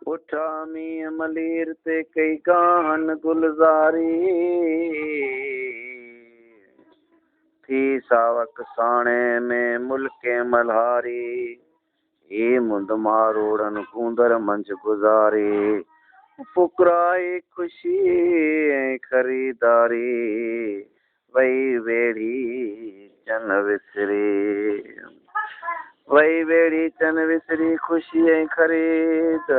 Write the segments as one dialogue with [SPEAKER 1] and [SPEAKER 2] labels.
[SPEAKER 1] उठा मीं मलीर ते कई काहन गुलजारी थी सावक साणे में मुल्के मल्हारी ये मुंद मारोड़न कूंदर मंझ गुजारी फुकराई खुशी खरीदारी वही वेड़ी चन विसरी वही वेड़ी चन विसरी खुशी खरीद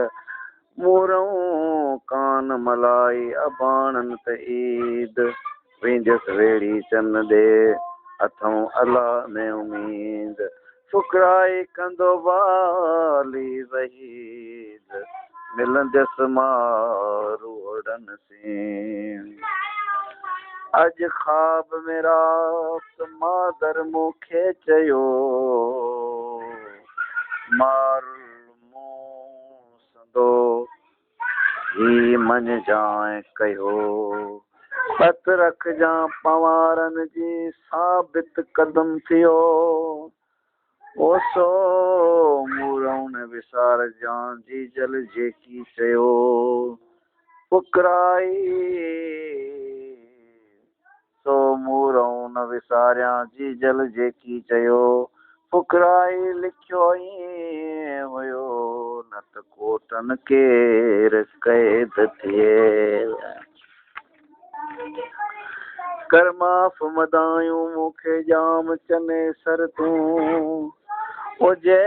[SPEAKER 1] मूरों कान मलाई अबाणन त ईद विंजस वेड़ी चन दे अथों अल्लाह में उम्मीद फुकराई कंदो वाली वहीद मिलंदस मारोड़न से अज ख्वाब में रात मादर मुखे चयो मार संदो ही मन जाए कयो पत रख जा पवारन जी साबित कदम थियो ओसो मूरौन विसार जान जी जल जेकी चयो फुकराई सो मूरौन विसारिया जी जल जेकी चयो फुकराई लिखियो ई हुयो न त कोटन केर कैद थिए कर माफ़ मदायूं मूंखे जाम चने सर तूं ओजे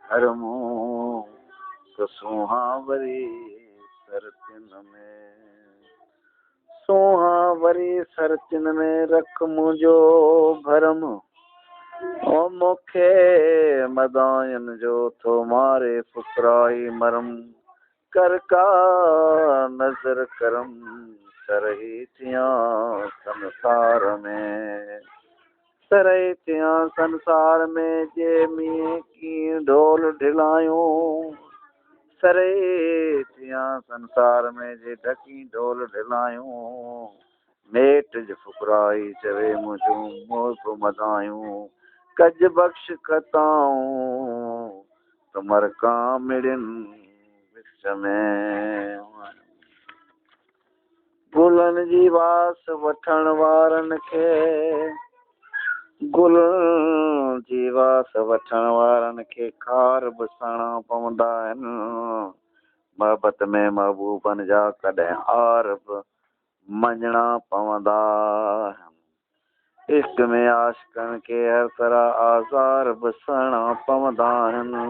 [SPEAKER 1] घर मूं तो सुहा वरी सरतिन में सुहा वरी सरतिन में रख मुंहिंजो भरम ओ मूंखे मदायन जो थो मारे फुकराई मरम कर का नजर करम सरही थिया संसार में सरही थिया संसार में जे मीं की ढोल ढिलायूं सरही थिया संसार में जे ढकी ढोल ढिलायूं मेट ज फुकराई चवे मुझूं मोह मदायूं कज बख्श कताऊं तुमर का मिड़न विच में गुलन जी वास वठण वारन खे गुल जी वास वठण वारन खे खार बसणा पवंदा आहिनि मोहबत में महबूबन जा कॾहिं हार बि मञणा पवंदा आहिनि इश्क में आशिकन खे हर तरह आज़ार बि सहणा पवंदा आहिनि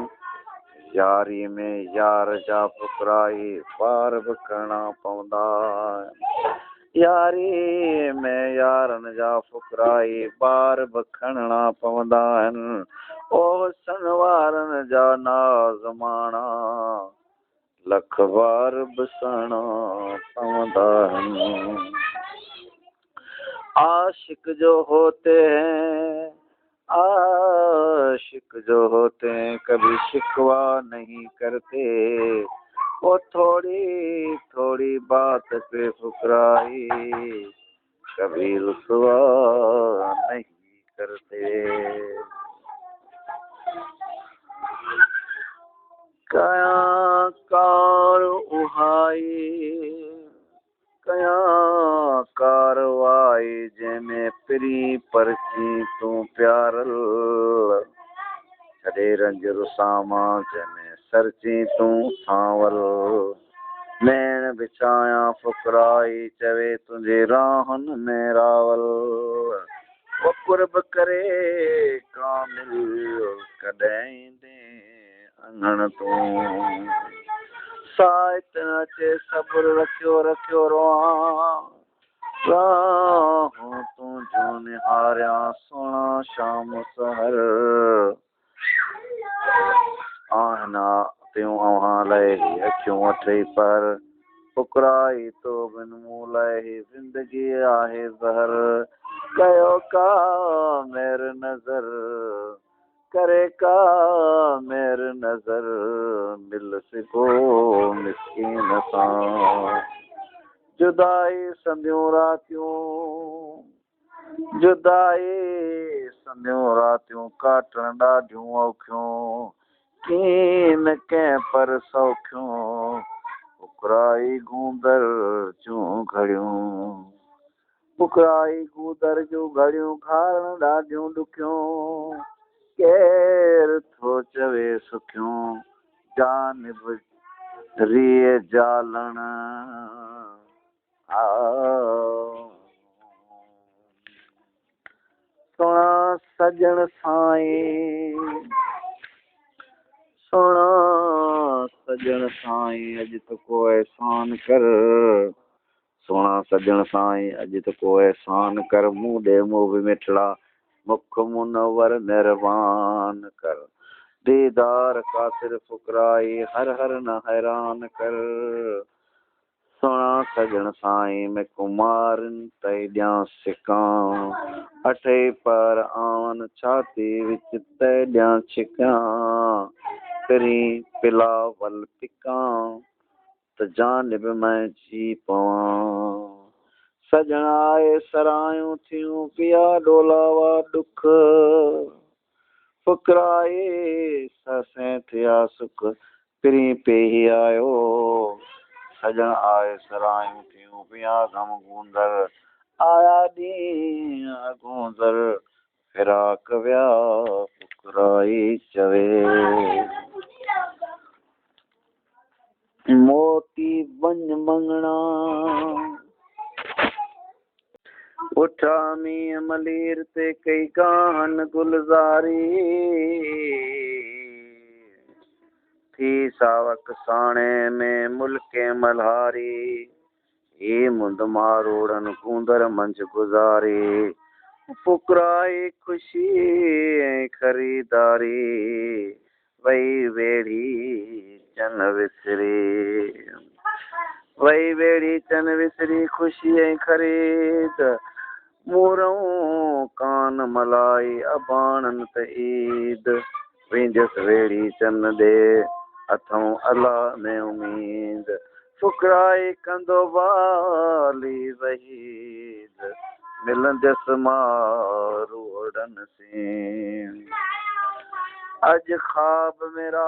[SPEAKER 1] यारी में यार जा फुकराई पार बि करणा पवंदा आहिनि यारी में यारन जा फुकराई पार बि खणणा पवंदा आहिनि ओ सन वारन जा नाज़माणा लख बार बि सहणा पवंदा आहिनि आशिक जो होते हैं आशिक जो होते हैं कभी शिकवा नहीं करते वो थोड़ी थोड़ी बात पे फुकराई कभी रुसवा नहीं करते कया कार उहाई कया कारवाई जंहिंमें पिरी परची तूं प्यारल छॾे रंज रुसामा जंहिंमें सरची तूं सांवल नैण बिछाया फुकराई चवे तुंहिंजे राहनि में रावल वो कुर्ब करे कामिल कॾहिं दे अंगण तूं साहित अचे सब्र रखियो रखियो राहों तूं जो निहारिया सोना शाम सहर आहना त्यों अव्हां लाइ अखियूं अठई पर फुकराई तो बिन मूं लाइ ज़िंदगी आहे ज़हर कयो का मेर नज़र करे का मेर नज़र मिल सघो मिस्कीन सां जुदाई संधियूं रातियूं जुदाई संधियूं रातियूं काटण ॾाढियूं औखियूं कीन के पर सौख्यों पुकराई गूंदर चूं घड़ियों पुकराई गूदर जूं घड़ियूं खारण ॾाढियूं ॾुखियूं केर थो चवे सुखियूं जानिब रीए जालण सोना सजण साईं सोना सजण साईं अॼ तो को एहसान कर सोना सजण साईं अॼ तो को एहसान कर मुंह ॾे मुंह भी मिठड़ा मुख मुनवर मेहरबान कर दीदार कासिर फुकराई हर हर न हैरान कर सोना सजण साईं मैं कुमारन तई ॾियां सिकां अठे पर आवन छाती विच तै ॾियां छिकां तेरी पिलावल पिकां त जानिब मैं जी पवां सजण आए सरायूं थियूं पिया डोलावा दुख फुकराए ससें थिया सुख पिरी पेही आयो सजण आए सरायूं थियूं पिया गम गूंदर आया ॾींहं गूंदर फिराक विया फुकराई चवे मोती बंज मंगना उठा मीं मलीर ते कई काहन गुलजारी थी सावक साणे में मुल्के मल्हारी ये मुंद मारोड़न कूंदर मंझ गुजारी फुकराई खुशी खरीदारी वही वेड़ी चन विसरी वही वेड़ी चन विसरी खुशी खरीद मूरों कान मलाई अबाणन त ईद विंदस वेड़ी चन दे अथों अल्लाह में उम्मीद फुकराई कंदो बाली वहीद मिलंदस मारोड़न से अज ख्वाब मेरा